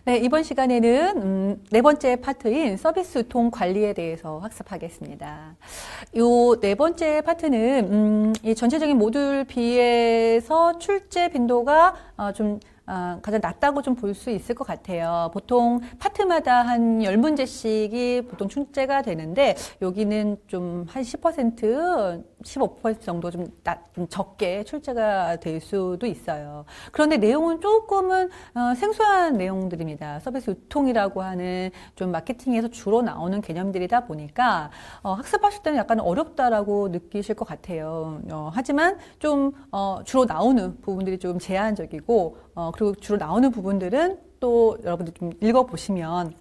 네, 이번 시간에는 네 번째 파트인 서비스 유통 관리에 대해서 학습하겠습니다. 요 네 번째 파트는 이 전체적인 모듈 B에서 출제 빈도가 가장 낮다고 좀 볼 수 있을 것 같아요. 보통 파트마다 한 10문제씩이 보통 출제가 되는데 여기는 좀 한 10%, 15% 정도 좀 적게 출제가 될 수도 있어요. 그런데 내용은 조금은 생소한 내용들입니다. 서비스 유통이라고 하는 좀 마케팅에서 주로 나오는 개념들이다 보니까 학습하실 때는 약간 어렵다라고 느끼실 것 같아요. 하지만 좀 주로 나오는 부분들이 좀 제한적이고 그리고 주로 나오는 부분들은 또 여러분들 좀 읽어보시면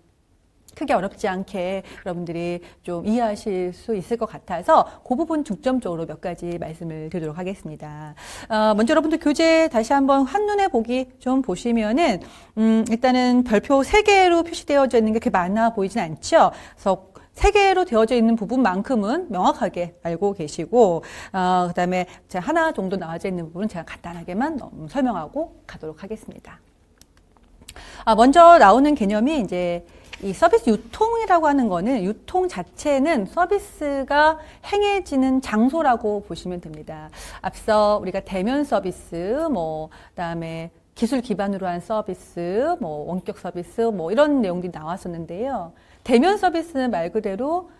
크게 어렵지 않게 여러분들이 좀 이해하실 수 있을 것 같아서 그 부분 중점적으로 몇 가지 말씀을 드리도록 하겠습니다. 먼저 여러분들 교재 다시 한번 한눈에 보기 좀 보시면은 일단은 별표 3개로 표시되어져 있는 게 그렇게 많아 보이진 않죠. 그래서 3개로 되어져 있는 부분만큼은 명확하게 알고 계시고 그 다음에 하나 정도 나와져 있는 부분은 제가 간단하게만 설명하고 가도록 하겠습니다. 먼저 나오는 개념이 이제 이 서비스 유통이라고 하는 거는 유통 자체는 서비스가 행해지는 장소라고 보시면 됩니다. 앞서 우리가 대면 서비스, 그다음에 기술 기반으로 한 서비스, 원격 서비스, 이런 내용들이 나왔었는데요. 대면 서비스는 말 그대로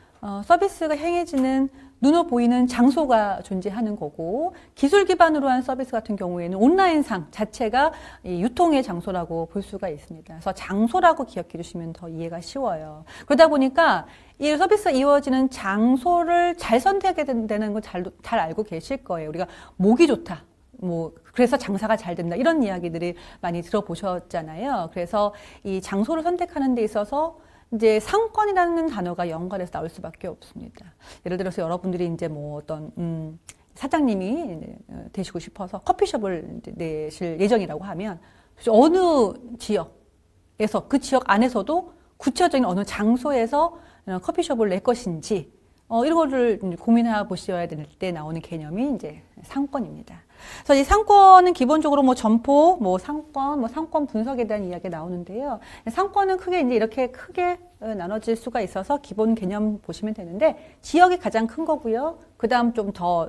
서비스가 행해지는 눈으로 보이는 장소가 존재하는 거고, 기술 기반으로 한 서비스 같은 경우에는 온라인상 자체가 이 유통의 장소라고 볼 수가 있습니다. 그래서 장소라고 기억해 주시면 더 이해가 쉬워요. 그러다 보니까 이 서비스가 이루어지는 장소를 잘 선택해야 된다는 걸 잘 알고 계실 거예요. 우리가 목이 좋다. 그래서 장사가 잘 된다. 이런 이야기들을 많이 들어보셨잖아요. 그래서 이 장소를 선택하는 데 있어서 이제 상권이라는 단어가 연관해서 나올 수밖에 없습니다. 예를 들어서 여러분들이 이제 어떤 사장님이 되시고 싶어서 커피숍을 내실 예정이라고 하면 어느 지역에서 그 지역 안에서도 구체적인 어느 장소에서 커피숍을 낼 것인지 이런 거를 고민해 보셔야 될 때 나오는 개념이 이제 상권입니다. 그래서 이 상권은 기본적으로 점포, 상권 분석에 대한 이야기가 나오는데요. 상권은 크게 이제 이렇게 크게 나눠질 수가 있어서 기본 개념 보시면 되는데 지역이 가장 큰 거고요. 그 다음 좀 더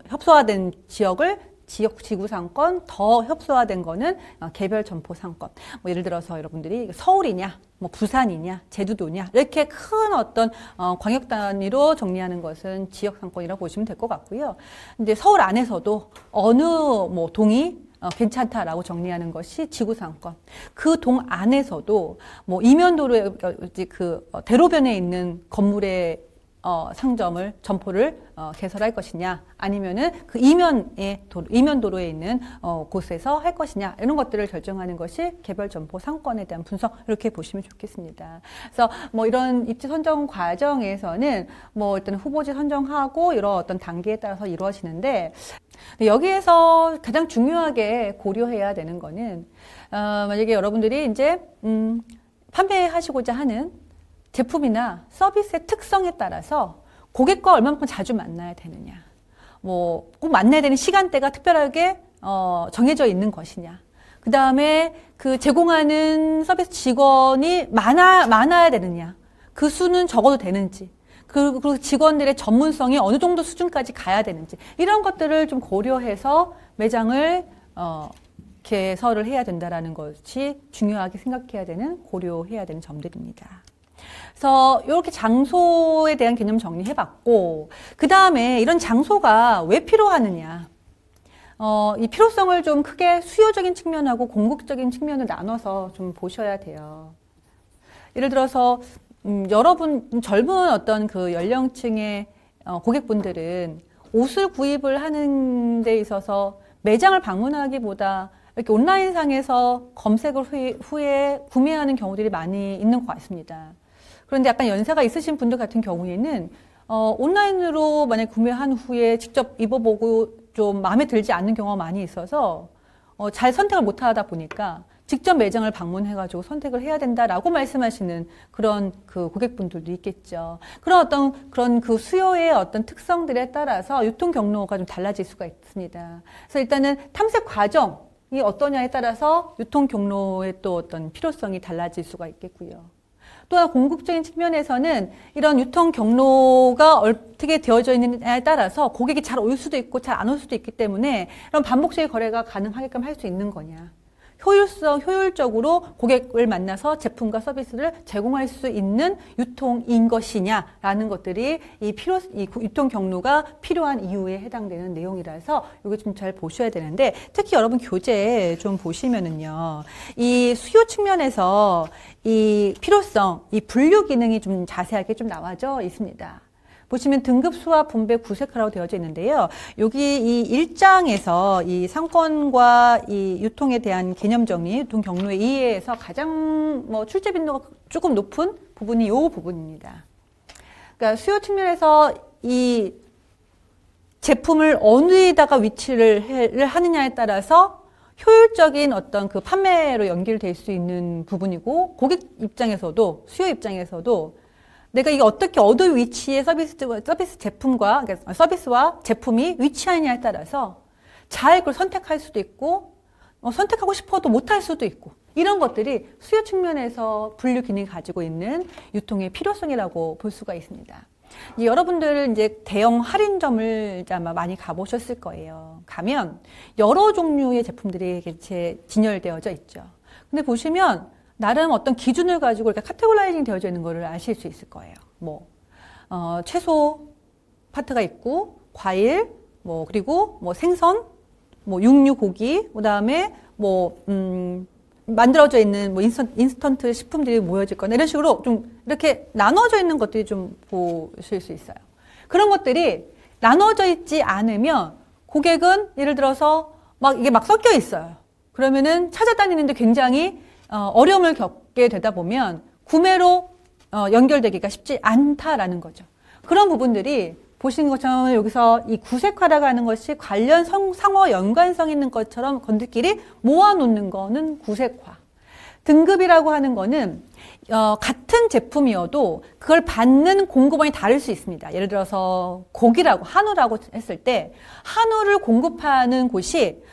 협소화된 지역을 지구 상권, 더 협소화된 거는 개별 점포 상권. 예를 들어서 여러분들이 서울이냐, 부산이냐, 제주도냐 이렇게 큰 어떤 광역 단위로 정리하는 것은 지역 상권이라고 보시면 될 것 같고요. 이제 서울 안에서도 어느 동이 괜찮다라고 정리하는 것이 지구 상권. 그 동 안에서도 이면도로에 대로변에 있는 건물의 상점을, 점포를 개설할 것이냐, 아니면은 그 이면도로에 있는 곳에서 할 것이냐, 이런 것들을 결정하는 것이 개별 점포 상권에 대한 분석, 이렇게 보시면 좋겠습니다. 그래서 이런 입지 선정 과정에서는 일단 후보지 선정하고 이런 어떤 단계에 따라서 이루어지는데, 여기에서 가장 중요하게 고려해야 되는 거는, 만약에 여러분들이 이제, 판매하시고자 하는 제품이나 서비스의 특성에 따라서 고객과 얼마만큼 자주 만나야 되느냐, 꼭 만나야 되는 시간대가 특별하게 정해져 있는 것이냐, 그 다음에 그 제공하는 서비스 직원이 많아야 되느냐, 그 수는 적어도 되는지, 그리고 직원들의 전문성이 어느 정도 수준까지 가야 되는지, 이런 것들을 좀 고려해서 매장을 개설을 해야 된다라는 것이 중요하게 생각해야 되는, 고려해야 되는 점들입니다. 그래서 이렇게 장소에 대한 개념 정리해봤고, 그 다음에 이런 장소가 왜 필요하느냐, 이 필요성을 좀 크게 수요적인 측면하고 공급적인 측면을 나눠서 좀 보셔야 돼요. 예를 들어서 여러분 젊은 어떤 그 연령층의 고객분들은 옷을 구입을 하는 데 있어서 매장을 방문하기보다 이렇게 온라인상에서 검색을 후에 구매하는 경우들이 많이 있는 것 같습니다. 그런데 약간 연세가 있으신 분들 같은 경우에는 온라인으로 만약 구매한 후에 직접 입어보고 좀 마음에 들지 않는 경우가 많이 있어서 잘 선택을 못 하다 보니까 직접 매장을 방문해가지고 선택을 해야 된다라고 말씀하시는 그런 그 고객분들도 있겠죠. 그런 그 수요의 어떤 특성들에 따라서 유통 경로가 좀 달라질 수가 있습니다. 그래서 일단은 탐색 과정, 이 어떠냐에 따라서 유통 경로의 또 어떤 필요성이 달라질 수가 있겠고요. 또한 공급적인 측면에서는 이런 유통 경로가 어떻게 되어져 있느냐에 따라서 고객이 잘 올 수도 있고 잘 안 올 수도 있기 때문에 이런 반복적인 거래가 가능하게끔 할 수 있는 거냐. 효율적으로 고객을 만나서 제품과 서비스를 제공할 수 있는 유통인 것이냐라는 것들이 이 유통 경로가 필요한 이유에 해당되는 내용이라서 이거 좀 잘 보셔야 되는데, 특히 여러분 교재 좀 보시면은요, 이 수요 측면에서 이 필요성, 이 분류 기능이 좀 자세하게 좀 나와져 있습니다. 보시면 등급 수와 분배 구색화라고 되어져 있는데요. 여기 이 1장에서 이 상권과 이 유통에 대한 개념 정리, 유통 경로의 이해에서 가장 출제 빈도가 조금 높은 부분이 이 부분입니다. 그러니까 수요 측면에서 이 제품을 어디다가 위치를 하느냐에 따라서 효율적인 어떤 그 판매로 연결될 수 있는 부분이고, 고객 입장에서도, 수요 입장에서도 내가 이게 어떻게 어느 위치에 서비스 제품과, 그러니까 서비스와 제품이 위치하느냐에 따라서 잘 그걸 선택할 수도 있고, 선택하고 싶어도 못할 수도 있고, 이런 것들이 수요 측면에서 분류 기능이 가지고 있는 유통의 필요성이라고 볼 수가 있습니다. 이제 여러분들 이제 대형 할인점을 이제 아마 많이 가보셨을 거예요. 가면 여러 종류의 제품들이 진열되어져 있죠. 근데 보시면 나름 어떤 기준을 가지고 이렇게 카테고라이징 되어져 있는 거를 아실 수 있을 거예요. 채소 파트가 있고, 과일, 그리고 생선, 육류, 고기, 그 다음에 만들어져 있는 인스턴트 식품들이 모여질 거나 이런 식으로 좀 이렇게 나눠져 있는 것들이 좀 보실 수 있어요. 그런 것들이 나눠져 있지 않으면 고객은 예를 들어서 이게 막 섞여 있어요. 그러면은 찾아다니는데 굉장히 어려움을 겪게 되다 보면 구매로 연결되기가 쉽지 않다라는 거죠. 그런 부분들이 보시는 것처럼 여기서 이 구색화라고 하는 것이 관련 상호 연관성 있는 것처럼 건들끼리 모아놓는 거는 구색화. 등급이라고 하는 거는 같은 제품이어도 그걸 받는 공급원이 다를 수 있습니다. 예를 들어서 고기라고, 한우라고 했을 때 한우를 공급하는 곳이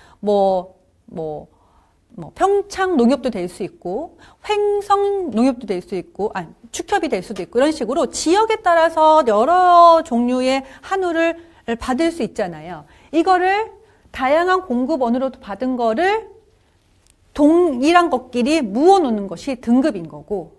평창 농협도 될 수 있고, 횡성 농협도 될 수 있고, 축협이 될 수도 있고, 이런 식으로 지역에 따라서 여러 종류의 한우를 받을 수 있잖아요. 이거를 다양한 공급원으로도 받은 거를 동일한 것끼리 모아놓는 것이 등급인 거고,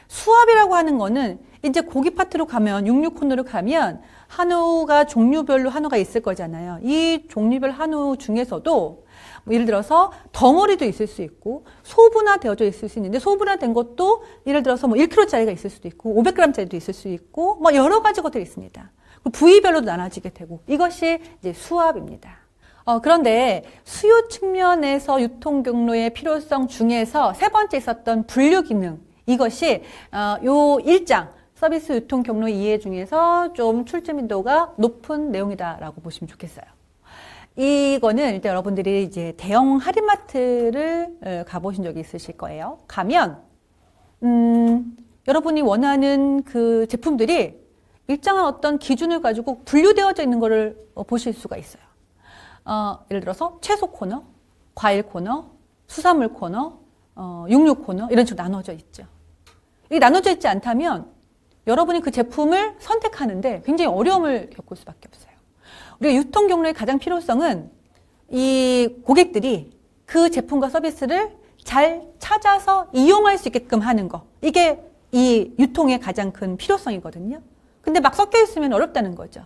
수압이라고 하는 거는 이제 고기 파트로 가면, 육류 코너로 가면 한우가 종류별로 한우가 있을 거잖아요. 이 종류별 한우 중에서도 예를 들어서 덩어리도 있을 수 있고, 소분화되어져 있을 수 있는데, 소분화된 것도 예를 들어서 1kg짜리가 있을 수도 있고, 500g짜리도 있을 수 있고, 여러 가지 것들이 있습니다. 부위별로도 나눠지게 되고, 이것이 이제 수압입니다. 그런데 수요 측면에서 유통 경로의 필요성 중에서 세 번째 있었던 분류 기능, 이것이 요 1장 서비스 유통 경로 이해 중에서 좀 출제 민도가 높은 내용이다라고 보시면 좋겠어요. 이거는 일단 여러분들이 이제 대형 할인마트를 가보신 적이 있으실 거예요. 가면 여러분이 원하는 그 제품들이 일정한 어떤 기준을 가지고 분류되어져 있는 것을 보실 수가 있어요. 예를 들어서 채소 코너, 과일 코너, 수산물 코너, 육류 코너, 이런 식으로 나눠져 있죠. 이게 나눠져 있지 않다면 여러분이 그 제품을 선택하는데 굉장히 어려움을 겪을 수밖에 없어요. 우리가 유통 경로의 가장 필요성은 이 고객들이 그 제품과 서비스를 잘 찾아서 이용할 수 있게끔 하는 거. 이게 이 유통의 가장 큰 필요성이거든요. 근데 막 섞여 있으면 어렵다는 거죠.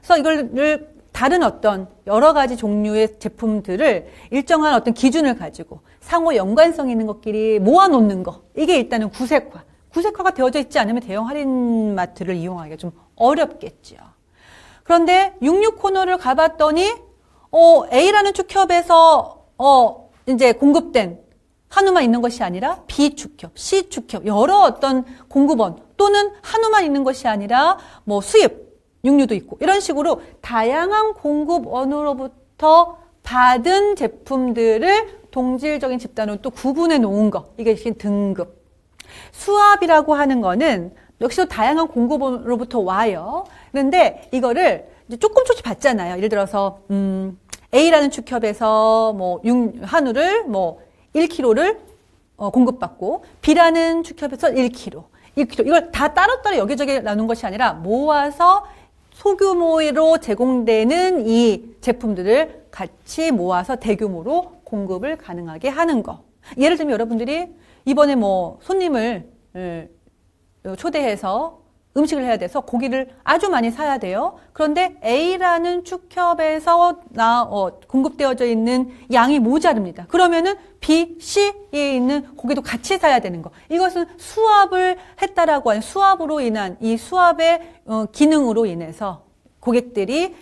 그래서 이걸 다른 어떤 여러 가지 종류의 제품들을 일정한 어떤 기준을 가지고 상호 연관성 있는 것끼리 모아놓는 거. 이게 일단은 구색화. 구색화가 되어져 있지 않으면 대형 할인마트를 이용하기가 좀 어렵겠죠. 그런데 육류 코너를 가봤더니 A라는 축협에서 이제 공급된 한우만 있는 것이 아니라 B 축협, C 축협, 여러 어떤 공급원 또는 한우만 있는 것이 아니라 수입, 육류도 있고 이런 식으로 다양한 공급원으로부터 받은 제품들을 동질적인 집단으로 또 구분해 놓은 거. 이게 등급. 수압이라고 하는 거는 역시도 다양한 공급원으로부터 와요. 그런데 이거를 이제 조금씩 받잖아요. 예를 들어서 A라는 축협에서 뭐 한우를 뭐 1kg를 공급받고 B라는 축협에서 1kg, 1kg 이걸 다 따로따로 여기저기 나눈 것이 아니라 모아서 소규모로 제공되는 이 제품들을 같이 모아서 대규모로 공급을 가능하게 하는 거. 예를 들면 여러분들이 이번에 뭐 손님을 초대해서 음식을 해야 돼서 고기를 아주 많이 사야 돼요. 그런데 A라는 축협에서 공급되어져 있는 양이 모자릅니다. 그러면은 B, C에 있는 고기도 같이 사야 되는 거. 이것은 수합을 했다라고 하는 수합으로 인한 이 수합의 기능으로 인해서 고객들이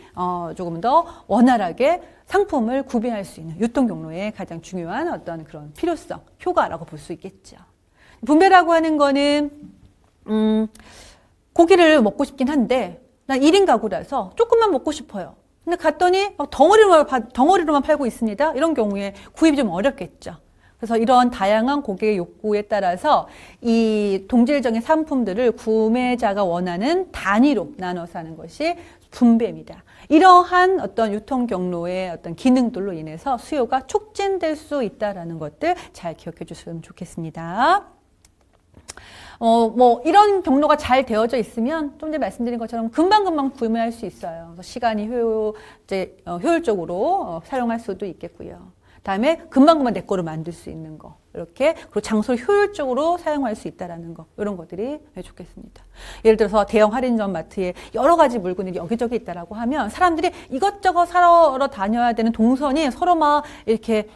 조금 더 원활하게 상품을 구매할 수 있는 유통 경로의 가장 중요한 어떤 그런 필요성, 효과라고 볼 수 있겠죠. 분배라고 하는 거는 고기를 먹고 싶긴 한데 난 1인 가구라서 조금만 먹고 싶어요. 근데 갔더니 덩어리로만 팔고 있습니다. 이런 경우에 구입이 좀 어렵겠죠. 그래서 이런 다양한 고객의 욕구에 따라서 이 동질적인 상품들을 구매자가 원하는 단위로 나눠서 하는 것이 분배입니다. 이러한 어떤 유통 경로의 어떤 기능들로 인해서 수요가 촉진될 수 있다라는 것들 잘 기억해 주시면 좋겠습니다. 뭐 이런 경로가 잘 되어져 있으면 좀 전에 말씀드린 것처럼 금방금방 구매할 수 있어요. 그래서 시간이 효율적으로 사용할 수도 있겠고요. 다음에 금방금방 내 거로 만들 수 있는 거 이렇게 그리고 장소를 효율적으로 사용할 수 있다라는 거 이런 것들이 좋겠습니다. 예를 들어서 대형 할인점 마트에 여러 가지 물건들이 여기저기 있다라고 하면 사람들이 이것저것 사러 다녀야 되는 동선이 서로 막 이렇게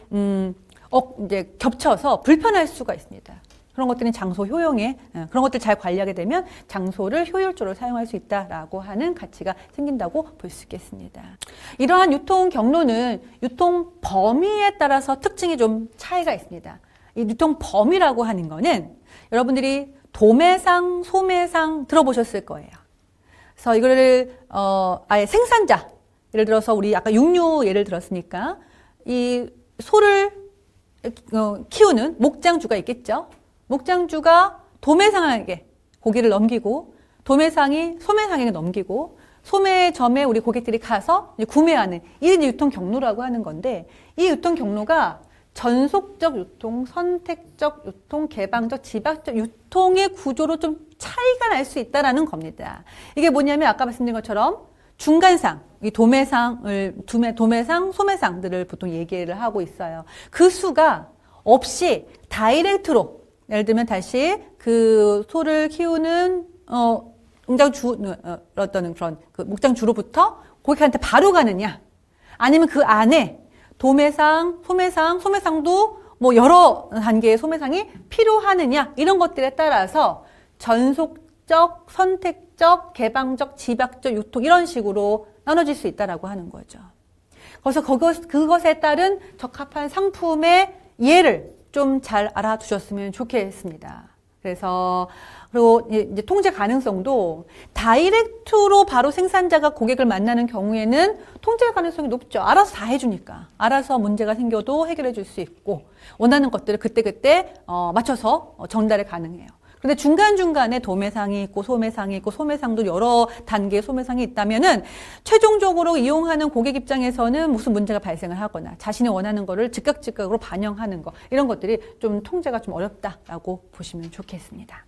이제 겹쳐서 불편할 수가 있습니다. 그런 것들은 장소 효용에 그런 것들 잘 관리하게 되면 장소를 효율적으로 사용할 수 있다라고 하는 가치가 생긴다고 볼 수 있겠습니다. 이러한 유통 경로는 유통 범위에 따라서 특징이 좀 차이가 있습니다. 이 유통 범위라고 하는 거는 여러분들이 도매상, 소매상 들어보셨을 거예요. 그래서 이거를 아예 생산자, 예를 들어서 우리 아까 육류 예를 들었으니까 이 소를 키우는 목장주가 있겠죠. 목장주가 도매상에게 고기를 넘기고 도매상이 소매상에게 넘기고 소매점에 우리 고객들이 가서 이제 구매하는 이게 유통 경로라고 하는 건데 이 유통 경로가 전속적 유통, 선택적 유통, 개방적, 지방적 유통의 구조로 좀 차이가 날 수 있다라는 겁니다. 이게 뭐냐면 아까 말씀드린 것처럼 중간상, 이 도매상, 소매상들을 보통 얘기를 하고 있어요. 그 수가 없이 다이렉트로 예를 들면 다시 그 소를 키우는 어떤 그런 그 목장주로부터 고객한테 바로 가느냐, 아니면 그 안에 도매상, 소매상도 뭐 여러 단계의 소매상이 필요하느냐 이런 것들에 따라서 전속적, 선택적, 개방적, 지방적 유통 이런 식으로 나눠질 수 있다라고 하는 거죠. 그래서 그것에 따른 적합한 상품의 예를 좀 잘 알아두셨으면 좋겠습니다. 그래서 그리고 이제 통제 가능성도 다이렉트로 바로 생산자가 고객을 만나는 경우에는 통제 가능성이 높죠. 알아서 다 해주니까. 알아서 문제가 생겨도 해결해 줄 수 있고 원하는 것들을 그때그때 맞춰서 전달이 가능해요. 그런데 중간중간에 도매상이 있고 소매상이 있고 소매상도 여러 단계의 소매상이 있다면은 최종적으로 이용하는 고객 입장에서는 무슨 문제가 발생을 하거나 자신이 원하는 거를 즉각으로 반영하는 거 이런 것들이 좀 통제가 좀 어렵다라고 보시면 좋겠습니다.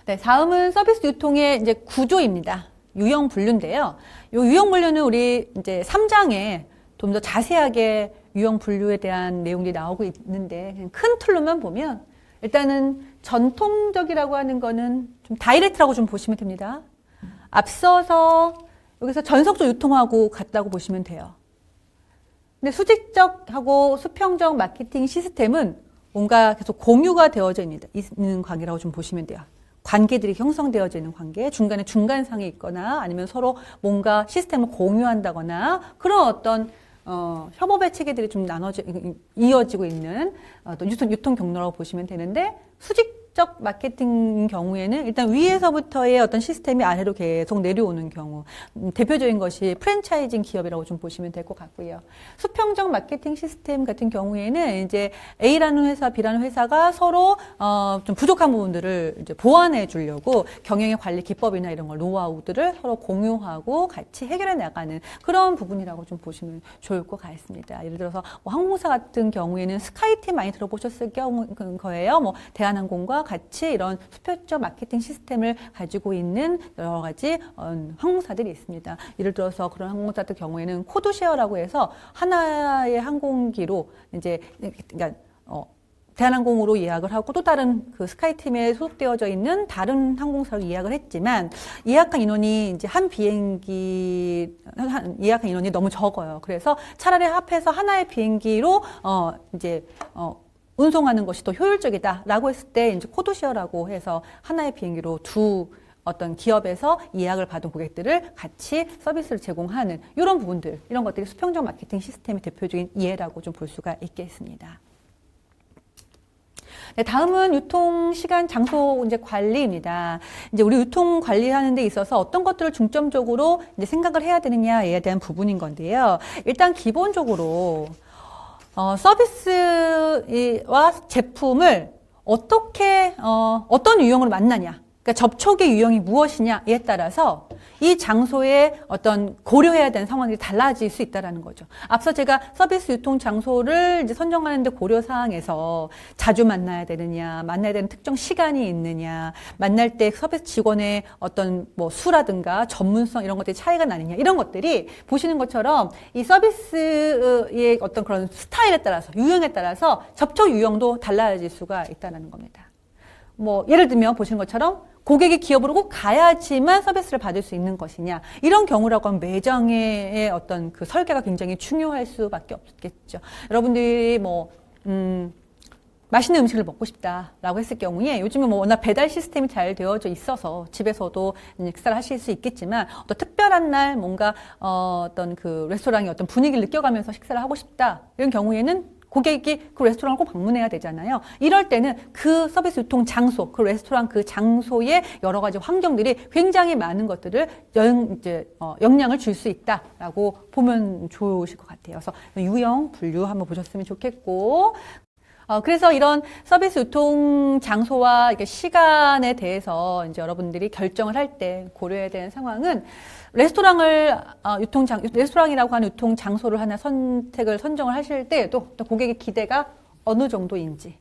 네, 다음은 서비스 유통의 이제 구조입니다. 유형 분류인데요. 이 유형 분류는 우리 이제 3장에 좀 더 자세하게 유형 분류에 대한 내용들이 나오고 있는데 큰 틀로만 보면 일단은 전통적이라고 하는 거는 좀 다이렉트라고 좀 보시면 됩니다. 앞서서 여기서 전속적 유통하고 같다고 보시면 돼요. 근데 수직적하고 수평적 마케팅 시스템은 뭔가 계속 공유가 되어져 있는 관계라고 좀 보시면 돼요. 관계들이 형성되어져 있는 관계, 중간에 중간상이 있거나 아니면 서로 뭔가 시스템을 공유한다거나 그런 어떤 협업의 체계들이 좀 이어지고 있는 어떤 유통 경로라고 보시면 되는데 수평적 마케팅 경우에는 일단 위에서부터의 어떤 시스템이 아래로 계속 내려오는 경우, 대표적인 것이 프랜차이징 기업이라고 좀 보시면 될 것 같고요. 수평적 마케팅 시스템 같은 경우에는 이제 A라는 회사, B라는 회사가 서로 좀 부족한 부분들을 이제 보완해 주려고 경영의 관리 기법이나 이런 걸 노하우들을 서로 공유하고 같이 해결해 나가는 그런 부분이라고 좀 보시면 좋을 것 같습니다. 예를 들어서 뭐 항공사 같은 경우에는 스카이팀 많이 들어보셨을 거예요. 뭐 대한항공과 같이 이런 수평적 마케팅 시스템을 가지고 있는 여러 가지 항공사들이 있습니다. 예를 들어서 그런 항공사들 경우에는 코드쉐어라고 해서 하나의 항공기로 이제 그러니까 대한항공으로 예약을 하고 또 다른 그 스카이팀에 소속되어져 있는 다른 항공사로 예약을 했지만 예약한 인원이 이제 한 비행기 예약한 인원이 너무 적어요. 그래서 차라리 합해서 하나의 비행기로 운송하는 것이 더 효율적이다라고 했을 때 이제 코드쉐어라고 해서 하나의 비행기로 두 어떤 기업에서 예약을 받은 고객들을 같이 서비스를 제공하는 이런 부분들, 이런 것들이 수평적 마케팅 시스템의 대표적인 예라고 좀 볼 수가 있겠습니다. 네, 다음은 유통 시간 장소 이제 관리입니다. 이제 우리 유통 관리하는 데 있어서 어떤 것들을 중점적으로 이제 생각을 해야 되느냐에 대한 부분인 건데요. 일단 기본적으로 서비스와 제품을 어떻게 어떤 유형으로 만나냐, 그러니까 접촉의 유형이 무엇이냐에 따라서 이 장소에 어떤 고려해야 되는 상황이 달라질 수 있다라는 거죠. 앞서 제가 서비스 유통 장소를 이제 선정하는데 고려 사항에서 자주 만나야 되느냐, 만나야 되는 특정 시간이 있느냐, 만날 때 서비스 직원의 어떤 뭐 수라든가 전문성 이런 것들이 차이가 나느냐, 이런 것들이 보시는 것처럼 이 서비스의 어떤 그런 스타일에 따라서, 유형에 따라서 접촉 유형도 달라질 수가 있다는 겁니다. 뭐 예를 들면 보시는 것처럼 고객이 기업으로 꼭 가야지만 서비스를 받을 수 있는 것이냐, 이런 경우라고 하면 매장의 어떤 그 설계가 굉장히 중요할 수밖에 없겠죠. 여러분들이 뭐 맛있는 음식을 먹고 싶다라고 했을 경우에 요즘은 뭐 워낙 배달 시스템이 잘 되어져 있어서 집에서도 식사를 하실 수 있겠지만 어떤 특별한 날 뭔가 어떤 그 레스토랑의 어떤 분위기를 느껴가면서 식사를 하고 싶다, 이런 경우에는 고객이 그 레스토랑을 꼭 방문해야 되잖아요. 이럴 때는 그 서비스 유통 장소, 그 레스토랑 그 장소의 여러 가지 환경들이 굉장히 많은 것들을 영향을 줄 수 있다라고 보면 좋으실 것 같아요. 그래서 유형, 분류 한번 보셨으면 좋겠고, 그래서 이런 서비스 유통 장소와 이렇게 시간에 대해서 이제 여러분들이 결정을 할 때 고려해야 되는 상황은 레스토랑이라고 하는 유통 장소를 하나 선정을 하실 때에도 또 고객의 기대가 어느 정도인지,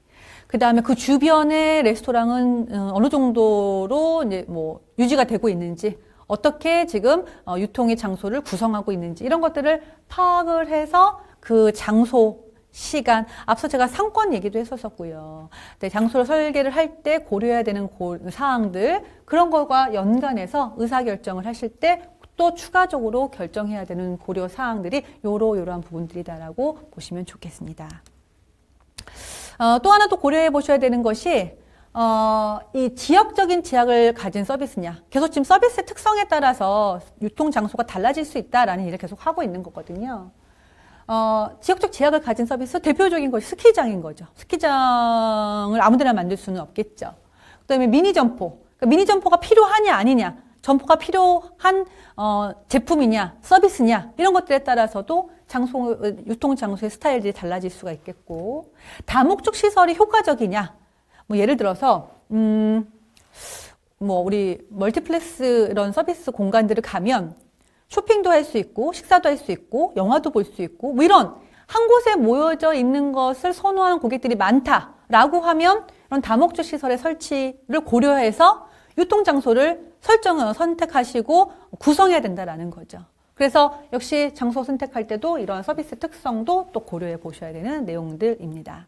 그 다음에 그 주변의 레스토랑은 어느 정도로 이제 뭐 유지가 되고 있는지, 어떻게 지금 유통의 장소를 구성하고 있는지, 이런 것들을 파악을 해서 그 장소, 시간, 앞서 제가 상권 얘기도 했었고요. 네, 장소를 설계를 할 때 고려해야 되는 사항들, 그런 것과 연관해서 의사결정을 하실 때 또 추가적으로 결정해야 되는 고려 사항들이 요러한 부분들이다라고 보시면 좋겠습니다. 또 하나 또 고려해 보셔야 되는 것이 이 지역적인 제약을 가진 서비스냐. 계속 지금 서비스의 특성에 따라서 유통 장소가 달라질 수 있다라는 얘기를 계속 하고 있는 거거든요. 지역적 제약을 가진 서비스, 대표적인 것이 스키장인 거죠. 스키장을 아무데나 만들 수는 없겠죠. 그 다음에 미니 점포. 그러니까 미니 점포가 필요하냐 아니냐, 점포가 필요한 제품이냐 서비스냐, 이런 것들에 따라서도 유통 장소의 스타일들이 달라질 수가 있겠고, 다목적 시설이 효과적이냐, 뭐 예를 들어서 뭐 우리 멀티플렉스 이런 서비스 공간들을 가면 쇼핑도 할 수 있고 식사도 할 수 있고 영화도 볼 수 있고 뭐 이런 한 곳에 모여져 있는 것을 선호하는 고객들이 많다라고 하면 이런 다목적 시설의 설치를 고려해서 유통장소를 선택하시고 구성해야 된다라는 거죠. 그래서 역시 장소 선택할 때도 이런 서비스 특성도 또 고려해 보셔야 되는 내용들입니다.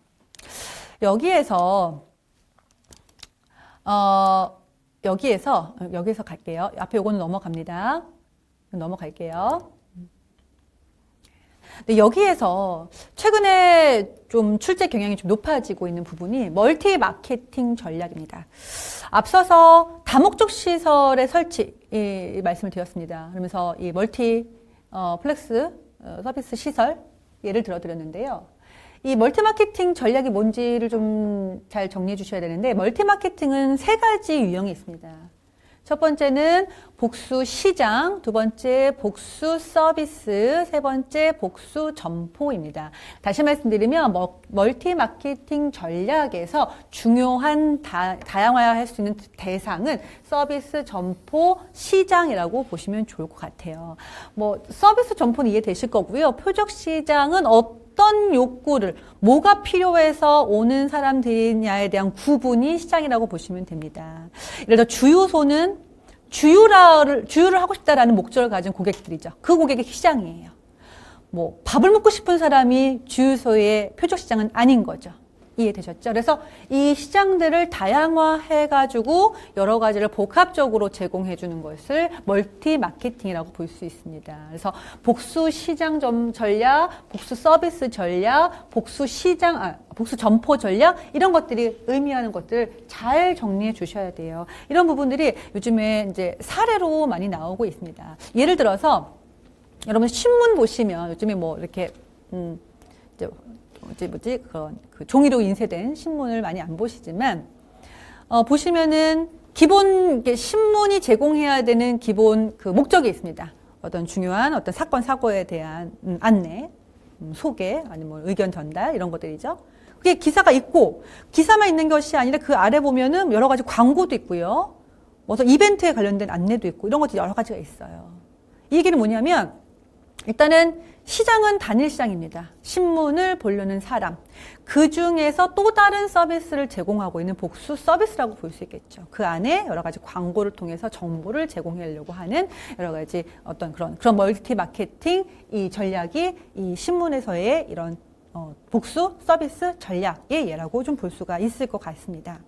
여기에서 갈게요. 앞에 요거는 넘어갈게요. 근데 여기에서 최근에 좀 출제 경향이 좀 높아지고 있는 부분이 멀티 마케팅 전략입니다. 앞서서 다목적 시설의 설치 말씀을 드렸습니다. 그러면서 이 멀티 플렉스 서비스 시설 예를 들어드렸는데요. 이 멀티마케팅 전략이 뭔지를 좀 잘 정리해 주셔야 되는데, 멀티마케팅은 세 가지 유형이 있습니다. 첫 번째는 복수 시장, 두 번째 복수 서비스, 세 번째 복수 점포입니다. 다시 말씀드리면 멀티마케팅 전략에서 중요한 다양화할 수 있는 대상은 서비스, 점포, 시장이라고 보시면 좋을 것 같아요. 서비스 점포는 이해되실 거고요. 표적 시장은 어떤 욕구를, 뭐가 필요해서 오는 사람들이냐에 대한 구분이 시장이라고 보시면 됩니다. 예를 들어 주유소는 주유를 하고 싶다라는 목적을 가진 고객들이죠. 그 고객이 시장이에요. 밥을 먹고 싶은 사람이 주유소의 표적 시장은 아닌 거죠. 이해되셨죠? 그래서 이 시장들을 다양화해가지고 여러 가지를 복합적으로 제공해주는 것을 멀티 마케팅이라고 볼 수 있습니다. 그래서 복수 시장 전략, 복수 서비스 전략, 복수 점포 전략, 이런 것들이 의미하는 것들 잘 정리해 주셔야 돼요. 이런 부분들이 요즘에 이제 사례로 많이 나오고 있습니다. 예를 들어서 여러분 신문 보시면 요즘에 이렇게 그런 종이로 인쇄된 신문을 많이 안 보시지만, 보시면은 기본 신문이 제공해야 되는 기본 그 목적이 있습니다. 어떤 중요한 어떤 사건, 사고에 대한 안내, 소개, 아니면 의견 전달, 이런 것들이죠. 그게 기사가 있고, 기사만 있는 것이 아니라 그 아래 보면은 여러 가지 광고도 있고요. 무슨 이벤트에 관련된 안내도 있고, 이런 것들이 여러 가지가 있어요. 이 얘기는 뭐냐면, 일단은 시장은 단일 시장입니다. 신문을 보려는 사람. 그 중에서 또 다른 서비스를 제공하고 있는 복수 서비스라고 볼 수 있겠죠. 그 안에 여러 가지 광고를 통해서 정보를 제공하려고 하는 여러 가지 어떤 그런 멀티 마케팅 이 전략이 이 신문에서의 이런 복수 서비스 전략의 예라고 좀 볼 수가 있을 것 같습니다.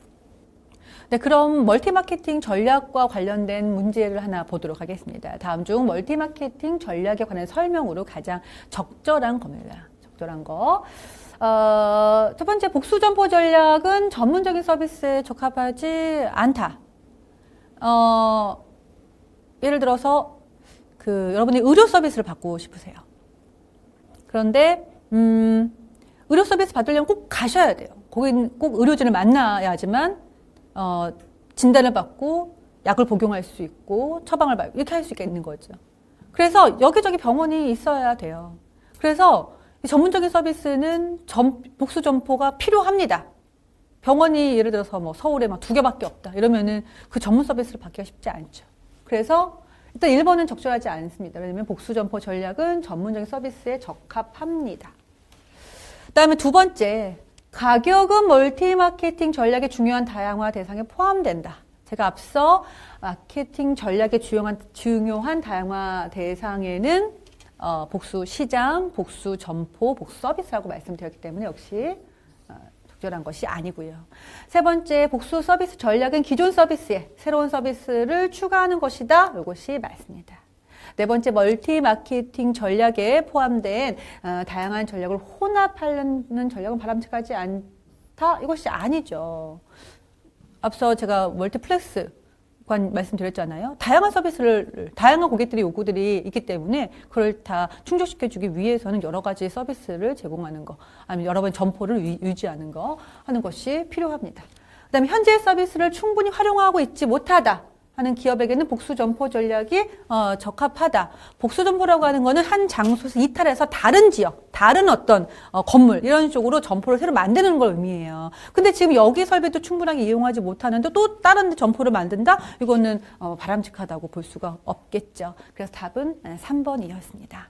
네, 그럼 멀티마케팅 전략과 관련된 문제를 하나 보도록 하겠습니다. 다음 중 멀티마케팅 전략에 관한 설명으로 가장 적절한 겁니다. 적절한 거. 첫 번째, 복수점포 전략은 전문적인 서비스에 적합하지 않다. 예를 들어서 여러분이 의료 서비스를 받고 싶으세요. 그런데 의료 서비스 받으려면 꼭 가셔야 돼요. 거기는 꼭 의료진을 만나야지만 진단을 받고 약을 복용할 수 있고 처방을 받고 이렇게 할 수 있는 거죠. 그래서 여기저기 병원이 있어야 돼요. 그래서 전문적인 서비스는 복수 점포가 필요합니다. 병원이 예를 들어서 서울에 2개밖에 없다 이러면은 그 전문 서비스를 받기가 쉽지 않죠. 그래서 일단 1번은 적절하지 않습니다. 왜냐하면 복수 점포 전략은 전문적인 서비스에 적합합니다. 그다음에 두 번째, 가격은 멀티마케팅 전략의 중요한 다양화 대상에 포함된다. 제가 앞서 마케팅 전략의 중요한 다양화 대상에는 복수 시장, 복수 점포, 복수 서비스라고 말씀드렸기 때문에 역시 적절한 것이 아니고요. 세 번째, 복수 서비스 전략은 기존 서비스에 새로운 서비스를 추가하는 것이다. 이것이 맞습니다. 네 번째, 멀티 마케팅 전략에 포함된 다양한 전략을 혼합하려는 전략은 바람직하지 않다. 이것이 아니죠. 앞서 제가 멀티플렉스 말씀드렸잖아요. 다양한 서비스를, 다양한 고객들의 요구들이 있기 때문에 그걸 다 충족시켜주기 위해서는 여러 가지 서비스를 제공하는 거, 아니면 여러 번 점포를 유지하는 거 하는 것이 필요합니다. 그 다음에 현재 서비스를 충분히 활용하고 있지 못하다 하는 기업에게는 복수 점포 전략이 적합하다. 복수 점포라고 하는 거는 한 장소에서 이탈해서 다른 지역, 다른 어떤 건물 이런 쪽으로 점포를 새로 만드는 걸 의미해요. 근데 지금 여기 설비도 충분하게 이용하지 못하는데 또 다른 데 점포를 만든다? 이거는 바람직하다고 볼 수가 없겠죠. 그래서 답은 3번이었습니다.